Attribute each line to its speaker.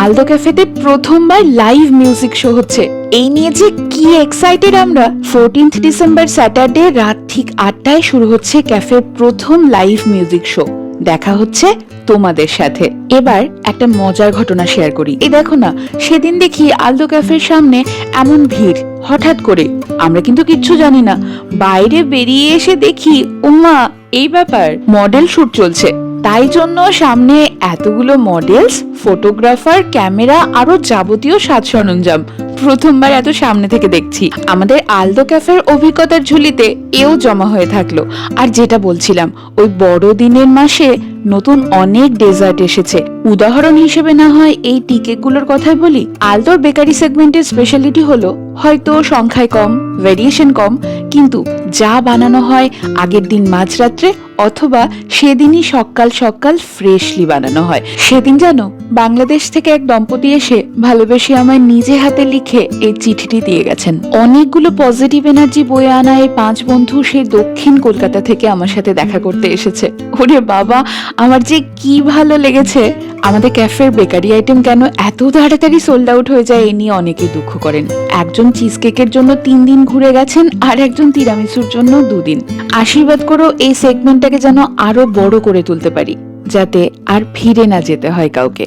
Speaker 1: Aldo ক্যাফেতে প্রথমবার live music show হচ্ছে। এই নিয়ে যে কি এক্সাইটেড আমরা। 14 ডিসেম্বর স্যাটারডে রাত ঠিক 8টায় শুরু হচ্ছে ক্যাফের প্রথম লাইভ মিউজিক শো। দেখা হচ্ছে তোমাদের সাথে। এবার একটা মজার ঘটনা শেয়ার করি। এই দেখো না, সেদিন দেখি আলদো ক্যাফের সামনে এমন ভিড় হঠাৎ করে। আমরা কিন্তু কিচ্ছু জানি না। বাইরে বেরিয়ে এসে দেখি ওমা এই ব্যাপার, মডেল শুট চলছে। তাই জন্য সামনে এতগুলো মডেলস, ফটোগ্রাফার, ক্যামেরা আরো যাবতীয় সাজ সরঞ্জাম। প্রথমবার এত সামনে থেকে দেখছি। আমাদের আলদো ক্যাফের অভিজ্ঞতার ঝুলিতে এও জমা হয়ে থাকলো। আর যেটা বলছিলাম, ওই বড়দিনের মাসে নতুন অনেক ডেজার্ট এসেছে। উদাহরণ হিসেবে না হয় এই টি কেকগুলোর কথাই বলি। আলদোর বেকারি সেগমেন্টের স্পেশালিটি হলো হয়তো সংখ্যায় কম, ভেরিয়েশন কম, কিন্তু যা বানানো হয় আগের দিন মাঝরাত্রে অথবা সেদিনই সকাল সকাল ফ্রেশলি বানানো হয়। সেদিন জানো, বাংলাদেশ থেকে এক দম্পতি এসে ভালোবেসে আমায় নিজে হাতে লিখে এই চিঠিটি দিয়ে গেছেন। অনেকগুলো পজিটিভ এনার্জি বয়ে আনা এই 5 বন্ধু সেই দক্ষিণ কলকাতা থেকে আমার সাথে দেখা করতে এসেছে। ওরে বাবা, আমার যে কি ভালো লেগেছে। আমাদের ক্যাফের বেকারি আইটেম কেন এত তাড়াতাড়ি সোল্ড আউট হয়ে যায়, এ নিয়ে অনেকেই দুঃখ করেন। একজন চিজ কেকের জন্য 3 দিন ঘুরে গেছেন, আর একজন তিরামিসুর জন্য 2 দিন। আশীর্বাদ করো এই সেগমেন্টটাকে যেন আরো বড় করে তুলতে পারি, যাতে আর ফিরে না যেতে হয় কাউকে।